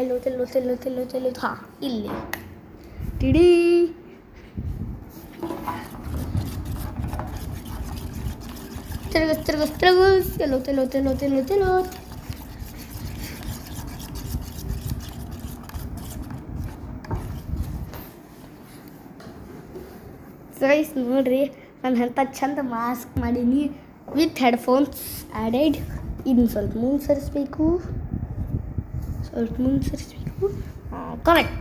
ಎಲ್ಲೋದು ಹಾಂ ಇಲ್ಲಿ ಟಿಡಿ ತಿರುಗಸ್ ಎಲ್ಲೋ ಗೈಸ್ ನೋಡ್ರಿ ನಾನು ಎಂಥ ಚಂದ ಮಾಸ್ಕ್ ಮಾಡೀನಿ ವಿತ್ ಹೆಡ್ಫೋನ್ಸ್ ಆ್ಯಡೆಡ್. ಇದನ್ನು ಸ್ವಲ್ಪ ಮುಂದೆ ಸರಿಸ್ಬೇಕು ಕರೆಕ್ಟ್.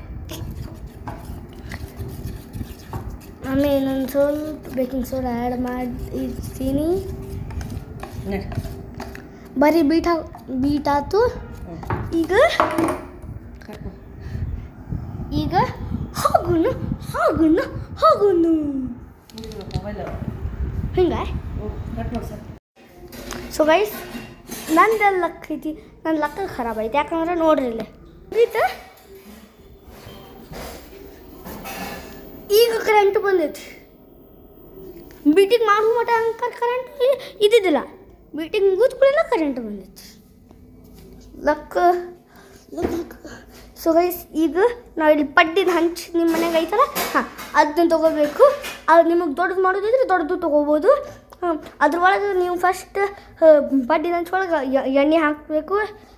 ಆಮೇಲೆ ನಾನು ಸ್ವಲ್ಪ ಬೇಕಿಂಗ್ ಸೋಡಾ ಆ್ಯಡ್ ಮಾಡಿರ್ತೀನಿ. ಬರೀ ಬೀಟ್ ಆಯ್ತು. ಈಗ ಹೋಗುನು ಹಿಂಗೆ. ಸೊ ಗೈಸ್ ನಂದೆಲ್ಲ ಲಕ್ ಐತಿ, ನನ್ನ ಲಕ್ಕ ಖರಾಬ್ ಐತಿ. ಯಾಕಂದ್ರೆ ನೋಡ್ರಿ ಇಲ್ಲಿ ಈಗ ಕರೆಂಟ್ ಬಂದೈತಿ. ಬೀಟಿಂಗ್ ಮಾಡೋ ಮಟ ಕರೆಂಟ್ ಇದ್ದಿದ್ದಿಲ್ಲ. ಬೀಟಿಂಗ್ ಮುಗಿದ್ಕೊಳ್ಳೆಲ್ಲ ಕರೆಂಟ್ ಬಂದೈತಿ. ಲಕ್. ಸೊ ಗೈಸ್ ಈಗ ನಾವು ಇಲ್ಲಿ ಪಡ್ಡಿನ ಹಂಚು ನಿಮ್ಮ ಮನೆಗೆ ಐತಲ್ಲ, ಹಾಂ ಅದನ್ನ ತೊಗೋಬೇಕು. ಅದು ನಿಮಗೆ ದೊಡ್ಡದು ಮಾಡೋದಿದ್ರೆ ದೊಡ್ಡದು ತೊಗೋಬೋದು. ಅದ್ರೊಳಗೆ ನೀವು ಫಸ್ಟ್ ಪಡ್ಡಿನ ಹಂಚೊಳಗೆ ಎಣ್ಣೆ ಹಾಕಬೇಕು.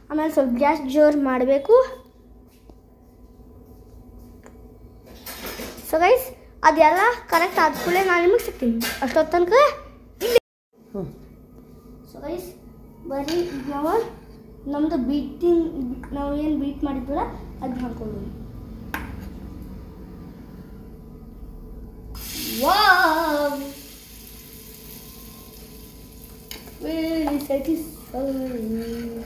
ಆಮೇಲೆ ಸ್ವಲ್ಪ ಗ್ಯಾಸ್ ಜೋರು ಮಾಡಬೇಕು. ಸೊ ಗೈಸ್ ಅದೆಲ್ಲ ಕರೆಕ್ಟ್ ಆದ್ಕೂಡಲೇ ನಾನು ನಿಮಗೆ ಸಿಗ್ತೀನಿ. ಅಷ್ಟೊತ್ತು ತನಕ ಇಲ್ಲಿ. ಸೊ ಗೈಸ್ ಬರೀ ನಾವು ನಮ್ಮದು ನಾವು ಏನು ಬೀಟ್ ಮಾಡಿದ್ವಲ್ಲ ಅದನ್ನ ಹಾಕ್ಕೊಂಡು ವಾವ್ ವೆರಿ ಸ್ಯಾಟಿಸ್ಫೈಯಿಂಗ್.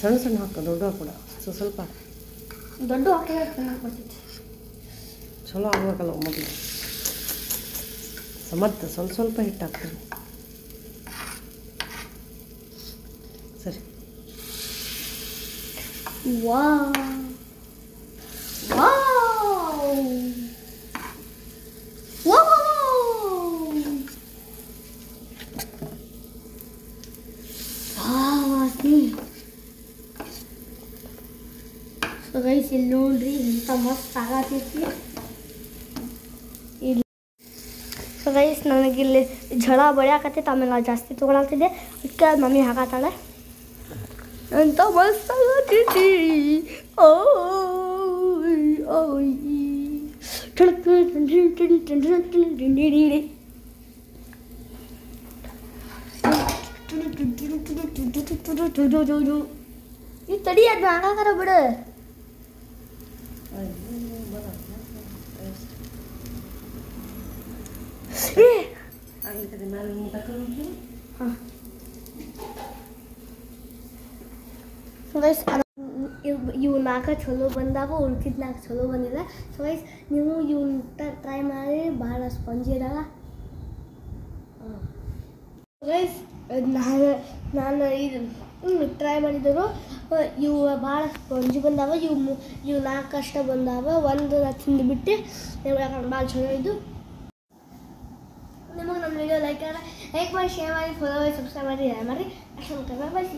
ಸಣ್ಣ ಹಾಕ, ದೊಡ್ಡ ಹಾಕೋಣ. ಸ್ವಲ್ಪ ದೊಡ್ಡ ಹಾಕಿ ಚಲೋ ಆಗ್ಬೇಕಲ್ಲ ಮೊದಲು. ಮತ್ತೆ ಸ್ವಲ್ಪ ಹಿಟ್ಟು ಹಾಕ್ತೀನಿ. ಸರಿ. ವಾವ್ ಸೊ ಗೈಸ್ ಇಲ್ಲಿ ನೋಡ್ರಿ ಇಂಥ ಮಸ್ತ್ ಆಗತೈತಿ. ಸೊ ಗೈಸ್ ನನಗಿಲ್ಲಿ ಝಳ ಬಳಿಯಾಕತ್ತೈತೆ. ಆಮೇಲೆ ಜಾಸ್ತಿ ತೊಗೊಳತ್ತಿದ್ದೆ, ಅದಕ್ಕೆ ಮಮ್ಮಿ ಹಾಕತ್ತಾಳೆ. ಎಂಥ ಮಸ್ತ್ ಆಗತೈತಿ. ಈ ತಡಿ ಅದು ಹಾಗಾಕರ ಬಿಡು. ಇವು ನಾಲ್ಕು ಚಲೋ ಬಂದಾವ, ಉಳ್ಕಿದ 4 ಚಲೋ ಬಂದಿಲ್ಲ. ಸೊ ಗೈಸ್ ನೀವು ಇವನ್ನ ಟ್ರೈ ಮಾಡಿ, ಭಾಳ ಸ್ಪಂಜಿ ಇರಲ್ಲ. ಗೈಸ್ ನಾನು ಇದು ಟ್ರೈ ಮಾಡಿದರು. ಇವು ಭಾಳ ಸ್ಪಂಜಿ ಬಂದಾವ. ಇವು 4 ಅಷ್ಟ ಬಂದಾವ. ಒಂದು ತಿಂದುಬಿಟ್ಟು ಯಾಕಂದ್ರೆ ಭಾಳ ಚಲೋ ಇದು. ನಿಮಗೆ ನಮ್ಮ ವಿಡಿಯೋ ಲೈಕ್ ಮಾಡಿ, ಶೇರ್ ಮಾಡಿ, ಫಾಲೋ ಮಾಡಿ, ಸಬ್ಸ್ಕ್ರೈಬ್ ಮಾಡಿ, ಅಷ್ಟೊಂದು ಬಾಯ್.